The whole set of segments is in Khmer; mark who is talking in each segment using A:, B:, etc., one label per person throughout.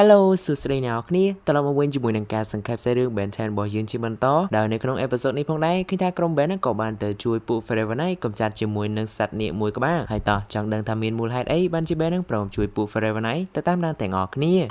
A: Hello សួស្តីអ្នកគ្នាត្រឡប់មកវិញជាមួយនឹងការសង្ខេបសាច់រឿង Ben 10របស់យើងជាបន្តដោយនៅក្នុងអេពីសូតនេះផងដែរឃើញថាក្រុម Ben ក៏បានទៅជួយពួក Forever Night កំចាត់ជាមួយនឹងសត្វនាគមួយក្បាលហើយតោះចង់ដឹងថាមានមូលហេតុអីបានជា Ben នឹងព្រមជួយពួក Forever Night ទៅតាមដានទាំងអស់គ្ន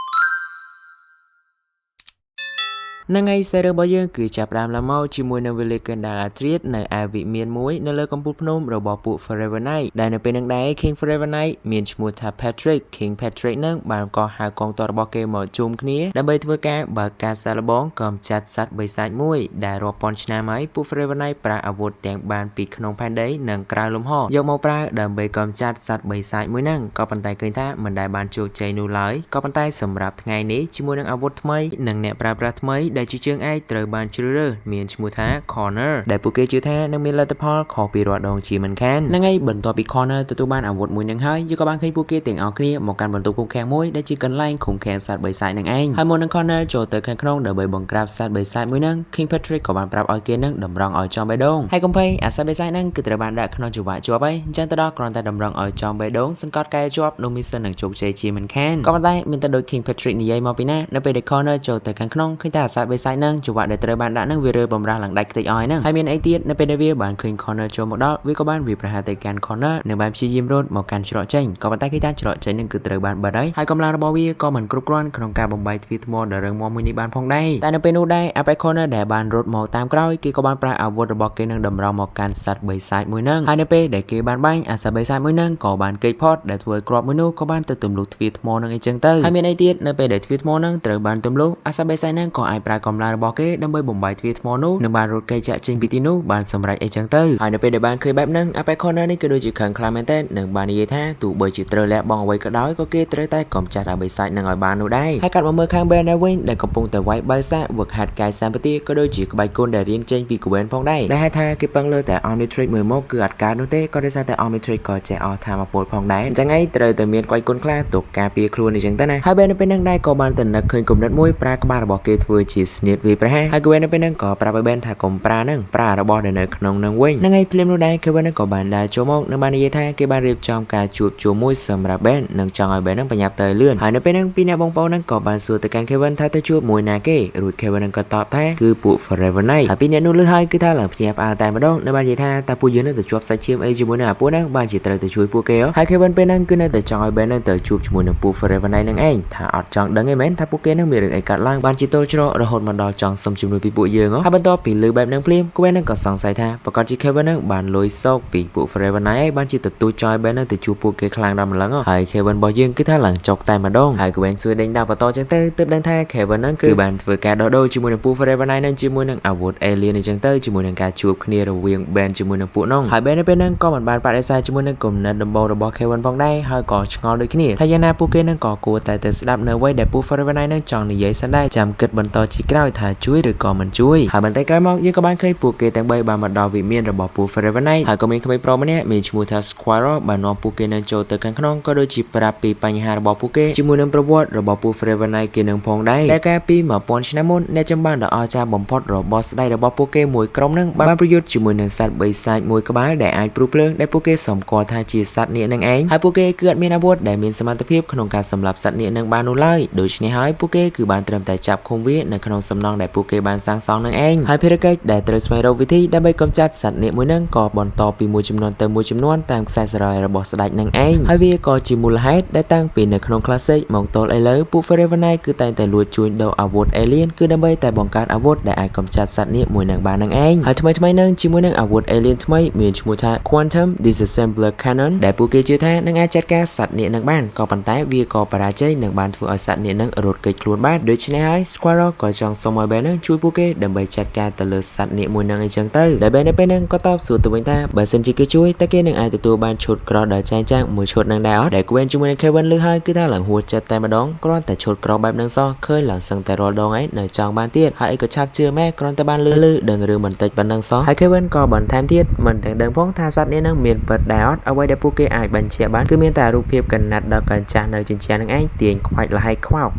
A: ានៅថ្ងៃសេរីរបស់យើងគឺចាប់ផ្ដើមឡើងមកជាមួយនឹង Village Galadriel នៅឯវិមានមួយនៅលើកំពូលភ្នំរបស់ពួក Forever Night ដែលនៅពេលនឹងដែរ King Forever Night មានឈ្មោះថា Patrick King Patrick នឹងបានកោះហៅកងទ័ពរបស់គេមកជុំគ្នាដើម្បីធ្វើការបើកការសាឡបងកំចាត់សត្វបិសាចមួយដែលរាប់ពាន់ឆ្នាំហើយពួក Forever Night ប្រើអាវុធទាំងបានពីក្នុងផែនដីនិងក្រៅលំហយកមកប្រើដើម្បីកំចាត់សត្វបិសាចមួយហ្នឹងក៏ប៉ុន្តែឃើញថាមិនដែលបានជោគជ័យនោះឡើយក៏ប៉ុន្តែសម្រាប់ថ្ងៃនេះជាមួយនឹងអាវុធថ្មីនិងអ្នកប្រើប្រាស់ថ្មីដែលជាជើងឯកត្រូវបានជ្រើសរើសមានឈ្មោះថា Corner ដែលពួកគេជឿថានឹងមានលទ្ធផលខុសពីរាល់ដងជាមិនខានហ្នឹងហើយបន្ទាប់ពី Corner ទទួលបានអាវុធមួយនឹងហើយយើងក៏បានឃើញពួកគេទាំងអស់គ្នាមកកាន់បន្ទប់ឃុំឃាំងមួយដែលជាកន្លែងឃុំឃាំងសត្វបិសាចនឹងឯងហើយមុននឹង Corner ចូលទៅខាងក្នុងដើម្បីបង្ក្រាបសត្វបិសាចមួយនឹង King Patrick ក៏បានប្រាប់ឲ្យគេនឹងតម្រង់ឲ្យចំបេះដូងហើយកុំភ័យអាសត្វបិសាចហ្នឹងគឺត្រូវបានដាក់ក្នុងចង្វាក់ជាប់ហើយអញ្ចឹងទៅដល់គ្រាន់តែតម្រង់ឲ្យចំបេះដូងសង្កត់កែជាប់នោះមានសិននឹងជោគជ័យជាមិនខានក៏ប៉ុន្តែមានតែដូច King Patrick និយាយមកពីណានៅពេលដែល Corner ចូលទៅខាងក្នុងឃើញថាអាសត្វបិសាចហ្នឹងចង្វាក់ដែលត្រូវបានដាក់នឹងវារើបំរាស់ឡើងដាច់ខ្ទេចអស់ហ្នឹងហើយមានអីទៀតនៅពេលដែលវាបានឃើញ Corner ចូលមកដល់វាក៏បានវាប្រហារទៅកាន់ Corner និងបានព្យាយាមរត់មកកាន់ច្រកចេញក៏ប៉ុន្តែគេថាច្រកចេញនឹងគឺត្រូវបានបិទហើយកម្លាំងរបស់វាក៏មិនគ្រប់គ្រាន់ក្នុងការបំបីទ្វារថ្មដ៏រឹងមាំមួយនេះបានផងដែរតែនៅពេលនោះដែរ Apex Corner ដែលបានរត់មកតាមក្រោយគេក៏បានប្រើអាវុធរបស់គេនឹងតម្រង់មកកាន់សត្វបិសាចមួយហ្នឹងហើយនៅពេលដែលគេបានបាញ់អាសត្វបិសាចមួយហ្នឹងក៏បានគេចផុតដែលធ្វើឲ្យគ្រាប់មួយនោះក៏បានទៅទម្លុះទ្វារថ្មនឹងអីចឹងទៅហើយមានអីទៀតនៅពេលដែលទ្វារថ្មហ្នឹងត្រូវបានទម្លុះអាសត្វបិសាចហ្នឹងក៏អាចប្រើកម្លាំងរបស់គេដើម្បីបំបីទ្វារថ្មនោះនឹងបានរត់គេចាក់ចេញពីទីនោះបានសម្រេចអីចឹងទៅហើយនៅពេលដែលបានឃើញបែបហ្នឹង Apex Corner នេះក៏ដូចជាខឹងខ្លាំងមែនទែននឹងបាននិយាយថាទោះបីជាត្រូវលះបង់អ្វីក៏ដោយក៏គេត្រូវតែកំចាត់អាបិសាចនឹងឲ្យបាននោះដែរហើយកាត់មកមើលខាង Ben ដែរវិញដែលកំពុងតែវាយបើសាវឹកហាត់កាយសម្បទាក៏ដូចជាក្បាច់គុណដែលរៀនចេញពី Gwen ផងដែរដែលហេតុថាគេពឹងលើតែ Omnitrix មួយមកគឺអត់កើតនោះទេក៏ដោយសារតែ Omnitrix ក៏ចេះអស់ធម៌ពលផងដែរអញ្ចឹងឯងត្រូវតែមានក្បាច់គុណខ្លះទុកការពារខ្លួនអញ្ចឹងទៅណាហើយ Ben នៅពេលហ្នឹងដែរក៏បានទៅនឹកឃើញគំនិតមួយប្រើក្បាលរបស់គេធ្វើជាស្នៀតវាប្រហាហើយ Gwen នៅពេលហ្នឹងក៏ប្រាប់ឲ្យ Ben ថាកុំប្រើហ្នឹងប្រើរបស់ដែលនៅក្នុងនឹងវិញហ្នឹងហើយភ្លាមនោះដែរ Kevin ក៏បានដើរចូលមកនឹងបាននិយាយថាគេបានរៀបចំការជួបជុំមួយសម្រាប់ Ben និងចង់ឲ្យ Ben នឹងប្រញាប់ទៅលឿនហើយនៅពេលហ្នឹងពីអ្នកបងប្អូនហ្នឹងក៏បានសួរទៅកាន់ Kevin ថាទៅជួបមួយណាគេរួច Kevin នឹងក៏តបថាគឺពួក Forever Night ហើយពីអ្នកនោះលឺហើយគឺថាឡើងភ្ញាក់ផ្អើលតែម្ដងនៅបាននិយាយថាតើពួកយើងនឹងទៅជាប់សាច់ឈាមអីជាមួយនឹងអាពួកហ្នឹងបានជាត្រូវទៅជួយពួកគេហើយ Kevin ពេលហ្នឹងគឺនៅតែចង់ឲ្យ Ben នឹងទៅជួបជាមួយនឹងពួក Forever Night នឹងឯងថាអត់ចង់ដឹងឯមែនថាពួកគេនឹងមានរឿងអីកើតឡើងបានជាទល់ច្រករហូតមកដល់ចង់សុំជំនួយពីពួកយើងហើយបន្ទាប់ពីលឺបែបហ្នឹងភ្លាម Gwen នឹងក៏សង្ស័យថាប្រកាសជា Kevin នឹងបានលុយសោកពីពួក Forever Night ឯងបានជាទទួលចោល Ben នឹងទៅជួបពួកគេខ្លាំងដល់ម្លឹងហើយ Kevin របស់យើងគឺថាឡើងចុកតែម្ដងហើយ Gwen សួរដេញដាក់បន្តចឹងទៅទើបដឹងថា Kevin នឹងគឺបានធ្វើការដោះដូរជាមួយនឹងពួក Forever Night នឹងជាមួយនឹងអាវុធ Alien អញ្ចឹងទៅជាមួយនឹងការជួបគ្នារវាង Ben ជាមួយនឹងពួកនោះហើយ Ben នៅពេលហ្នឹងក៏មិនបានបដិសេធជាមួយនឹងគំនិតដំបូងរបស់ Kevin ផងដែរហើយក៏ឆ្ងល់ដូចគ្នាថាយ៉ាងណាពួកគេនឹងក៏គួរតែទៅស្ដាប់នៅអ្វីដែលពួក Forever Night នឹងចង់និយាយសិនដែរចាំគិតបន្តជាក្រោយថាជួយឬក៏មិនជួយហើយបន្តិចក្រោយមកយើងក៏បានឃើញពួកគេទាំង3បានមកដល់វិមានរបស់ពួក Forever Night ហើយក៏មានក្មេងប្រុសម្នាក់មានឈ្មោះថា Squirrel បាននាំពួកគេនឹងចូលទៅខាងក្នុងក៏ដូចជាប្រាប់ពីបញ្ហារបស់ពួកគេជាមួយនឹងប្រវត្តិរបស់ពួក Forever Night គេនឹងផងដែរដែលកាលពី1000ឆ្នាំមុនអ្នកចម្បាំងដ៏អស្ចារ្យបំផុតរបស់ស្ដេចរបស់ពួកគេមួយក្រុមនឹងបានប្រយុទ្ធជាមួយនឹងសត្វបិសាចមួយក្បាលដែលអាចព្រុសភ្លើងដែលពួកគេសម្គាល់ថាជាសត្វនាគនឹងឯងហើយពួកគេគឺអត់មានអាវុធដែលមានសមត្ថភាពក្នុងការសម្លាប់សត្វនាគនឹងបាននោះឡើយដូច្នេះហើយពួកគេគឺបានត្រឹមតែចាប់ឃុំវានៅក្នុងសំណង់ដែលពួកគេបានសាងសង់នឹងឯងហើយភារកិច្ចដែលត្រូវស្វែងរកវិធីដើម្បីកម្ចាត់សត្វនាគមួយនឹងក៏បន្តពីមួយចំនួនទៅមួយចំនួនតាមខ្សែស្រឡាយរបស់ស្ដេចនឹងឯងហើយវាក៏ជាមូលហេតុដែលតាំងពីនៅក្នុង Classic មកទល់ឥឡូវពួក Forever Night គឺតែងតែលួចជួញដូរអាវុធ Alien គឺដើម្បីតែបង្កើតអាវុធដែលអាចកម្ចាត់សត្វនាគមួយនឹងបាននឹងឯងហើយថ្មីនឹងជាមួយនឹងអាវុធ Alien ថ្មីមានឈ្មោះថា Quantum Disassembler Cannon ដែលពួកគេជឿថានឹងអាចចាត់ការសត្វនាគនឹងបានក៏ប៉ុន្តែវាក៏បរាជ័យនឹងបានធ្វើឲ្យសត្វនាគនឹងរត់គេចខ្លួនបានដូច្នេះហើយ Squirrel ក៏ចង់សុំឲ្យ Ben នឹងជួយពួកគេដើម្បីចាត់ការទៅលើសត្វនាគមួយនឹងអីចឹងទៅដែល Ben នៅពេលហ្នឹងក៏តបសួរទៅវិញថាបើសិនជាគេជួយតើគេនឹងអាចទទួលបានឈុតក្រោះដ៏ចែងចាំងមួយឈុតនឹងដែរអត់ដែល Gwen ជាមួយនឹង Kevin លឺហើយគឺថាឡើងហួចចិត្តតែម្ដងគ្រាន់តែឈុតក្រោះបែបហ្នឹងសោះឃើញឡើងសឹងតែរាល់ដងឯងនៅចង់បានទៀតហើយអីក៏ឆាប់ជឿម៉ែគ្រាន់តែបានលឺដឹងរឿងបន្តិចប៉ុណ្ណឹងសោះហើយ Kevin ក៏បន្ថែមទៀតមិនទាំងដឹងផងថាសត្វនាគនឹងមានពិតដែរអត់អ្វីដែលពួកគេអាចបញ្ជាក់បានគឺមានតែរូបភាពកណាត់ដ៏កញ្ចាស់នៅជញ្ជាំងនឹងឯងទាញខ្វាច់លហែកខ្វោក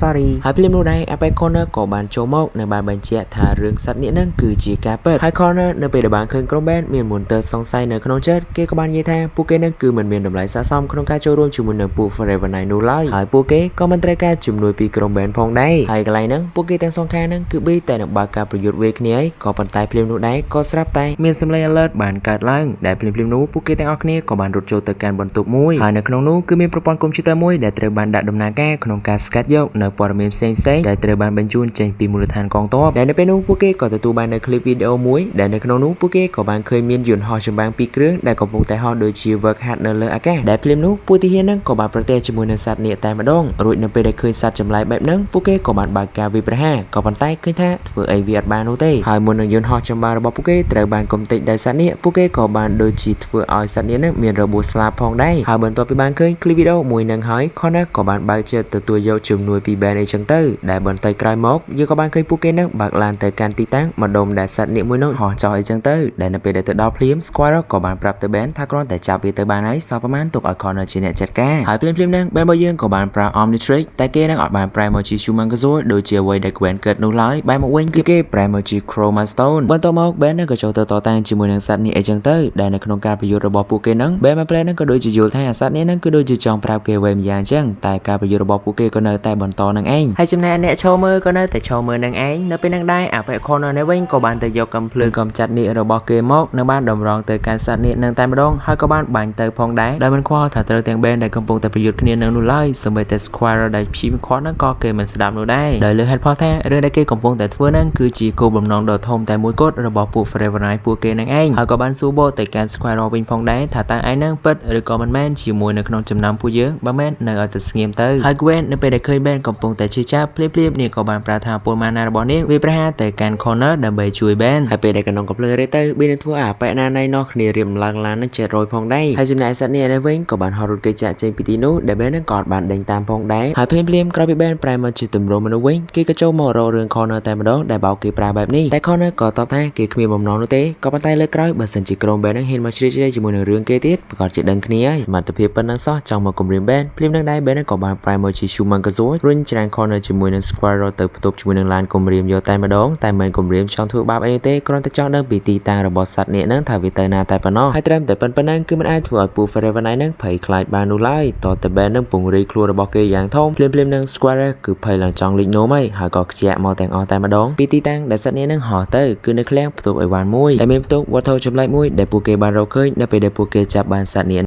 A: sorry ហើយភ្លាមនោះដែរ Apex Corner ក៏បានចូលមកនៅបានបញ្ជាក់ថារឿងសត្វនេះនឹងគឺជាការពិតហើយ Corner នៅពេលដែលបានឃើញក្រុម band មានមុនទៅសង្ស័យនៅក្នុងចិត្តគេក៏បាននិយាយថាពួកគេនឹងគឺមិនមានតម្លៃស័ក្តិសមក្នុងការចូលរួមជាមួយនឹងពួក Forever Night នោះឡើយហើយពួកគេក៏មិនត្រូវការជំនួយពីក្រុម band ផងដែរហើយកន្លែងហ្នឹងពួកគេទាំងសងខាងហ្នឹងគឺបីតែនឹងបើកការប្រយុទ្ធវេគ្នាហើយក៏ប៉ុន្តែភ្លាមនោះដែរក៏ស្រាប់តែមានសម្លេង alert បានកើតឡើងដែលភ្លាមនោះពួកគេទាំងអស់គ្នាក៏បានរត់ចូលទៅកាន់បន្ទប់មួយហើយនៅក្នុងនោះគឺមានប្រព័ន្ធកុំព្យូទ័រមួយដែលត្រូវបានដាក់ដំណើរការក្នុងការស្កាត់យកនៅព័ត៌មានផ្សេងៗដែលត្រូវបានបញ្ជូនចេញពីមូលដ្ឋានកងទ័ពដែលនៅពេលនោះពួកគេក៏ទទួលបាននៅคลิปវីដេអូមួយដែលនៅក្នុងនោះពួកគេក៏បានឃើញមានយន្តហោះចម្បាំងពីរគ្រឿងដែលកំពុងតែហោះដូចជា work hard នៅលើអាកាសដែលភ្លាមនោះពួកទាហានហ្នឹងក៏បានប្រទះជាមួយនឹងសត្វនាគតែម្ដងរួចនៅពេលដែលឃើញសត្វចម្លែកបែបហ្នឹងពួកគេក៏បានបើកការវាយប្រហារក៏ប៉ុន្តែឃើញថាធ្វើអីវាអត់បាននោះទេហើយមុននឹងយន្តហោះចម្បាំងរបស់ពួកគេត្រូវបានកំទេចដោយសត្វនាគពួកគេក៏បានដូចជាធ្វើឲ្យសត្វនាគហ្នឹងមានរបួសស្លាប់ផងដែរហើយបន្ទាប់ពីបានឃើញคลิปវីដេអូមួយហ្នឹងហើយ Connor ក៏បានបើកចិត្តទទួលយកជំនួយពី band អីចឹងទៅដែលបន្តិចក្រោយមកយើងក៏បានឃើញពួកគេហ្នឹងបើកឡានទៅកាន់ទីតាំងម្ដុំដែលសត្វនាគមួយនោះហោះចុះអីចឹងទៅដែលនៅពេលដែលទៅដល់ភ្លាម Squire ក៏បានប្រាប់ទៅ band ថាគ្រាន់តែចាប់វាទៅបានហើយសោះប្រហែលទុកឲ្យ Connor ជាអ្នកចាត់ការហើយភ្លាមហ្នឹង band របស់យើងក៏បានប្រើ Omnitrix តែគេនឹងអត់បានប្រែមកជា Humongousaur ដូចជាអ្វីដែល Gwen កើតនោះឡើយបែរមកវិញគឺគេប្រែមកជា Chroma Stone បន្ទាប់មក band នឹងក៏ចូលទៅតតាំងជាមួយនឹងសត្វនាគអីចឹងទៅដែលនៅក្នុងការប្រយុទ្ធរបស់ពួកគេហ្នឹង band មក plan ហ្នឹងក៏ដូចជាយល់ថាសត្វនាគហ្នឹងគឺដូចជាចង់ប្រាប់គេអ្វីម្យ៉ាងចឹងតែការប្រយុទ្ធរបស់ពួកគេក៏នៅតែបន្តនឹងឯងហើយចំណែកអ្នកឈរមើលក៏នៅតែឈរមើលនឹងឯងនៅពេលហ្នឹងដែរ Apex Corner នេះវិញក៏បានទៅយកកំភ្លើងកំចាត់នាគរបស់គេមកនៅបានតម្រង់ទៅកាន់សត្វនាគនឹងតែម្ដងហើយក៏បានបាញ់ទៅផងដែរដោយមិនខ្វល់ថាត្រូវទាំង band ដែលកំពុងតែប្រយុទ្ធគ្នានឹងនោះឡើយសូម្បីតែ Squire ដែលព្យាយាមខាត់ហ្នឹងក៏គេមិនស្ដាប់នោះដែរដោយលើហេតុផលថារឿងដែលគេកំពុងតែធ្វើហ្នឹងគឺជាគោលបំណងដ៏ធំតែមួយគត់របស់ពួក Forever Night ពួកគេនឹងឯងហើយក៏បានសួរបោទៅកាន់ Squire វិញផងដែរថាតើឯងហ្នឹងពិតឬក៏មិនមែនជាមួយនៅក្នុងចំណោមពួកយើងបើមែននៅឲ្យតែស្ងៀមទៅហើយ Gwen នៅពេលដែលឃើញ band កំពុងតែឈឺចាប់ភ្លាមនាងក៏បានប្រាថ្នាពលម៉ាណារបស់នាងវាប្រហារទៅកាន់ Connor ដើម្បីជួយ band ហើយពេលដែលកណ្ដុងកំភ្លើងរេទៅវានឹងធ្វើឲ្យអាប៉ែណាណៃនោះគ្នារៀបឡើងឡាននឹង700ផងដែរហើយចំណែកសត្វនាគនេះវិញក៏បានហោះរត់គេចាក់ចេញពីទីនោះដែល band នឹងក៏អត់បានដេញតាមផងដែរហើយភ្លាមក្រោយពី band ប្រែមកជាទម្រង់មនុស្សវិញគេក៏ចូលមករករឿង Connor តែម្ដងដែលបោកគេប្រើបែបនេះតែ Connor ក៏តបថាគេគ្មានបំណងនោះទេក៏ប៉ុន្តែលើក្រោយបើសិនជាក្រុម band នឹងហ៊ានមកជ្រៀតជ្រែកជាមួយនឹងរឿងគេទៀតប្រកាសជាដឹងគ្នាហើយសមត្ថភាពប៉ុណ្ណឹងសោះចង់មកគំរាម band ភ្លាមនឹងដែរ band នឹងក៏បានប្រែមកជា Humongousaur រុញច្រាន Connor ជាមួយនឹង Squire ទៅផ្ទប់ជាមួយនឹងឡានគំរាមយកតែម្ដងតែមិនគំរាមចង់ធ្វើបាបអីទេគ្រាន់តែចង់ដឹងពីទីតាំងរបស់សត្វនាគនឹងថាវាទៅណាតែប៉ុណ្ណោះហើយត្រឹមតែប៉ុណ្ណឹងគឺមិនអាចធ្វើឲ្យពួក Forever Night នឹងភ័យខ្លាចបាននោះឡើយតតែ band នឹងពង្រីកខ្លួនរបស់គេយ៉ាងធំភ្លាមនឹង Squire គឺភ័យឡើងចង់លិចនោមហើយក៏ខ្ជាក់មកទាំងអស់តែម្ដងពីទីតាំងដែលសត្វនាគនឹងហោះទៅគឺនៅឃ្លាំងផ្ទប់អីវ៉ាន់មួយដែលមានផ្ទុកវត្ថុចម្លែកមួយដែលពួកគេបានរកឃើញនៅពេលដែលពួកគេចាប់បានសត្វនាគ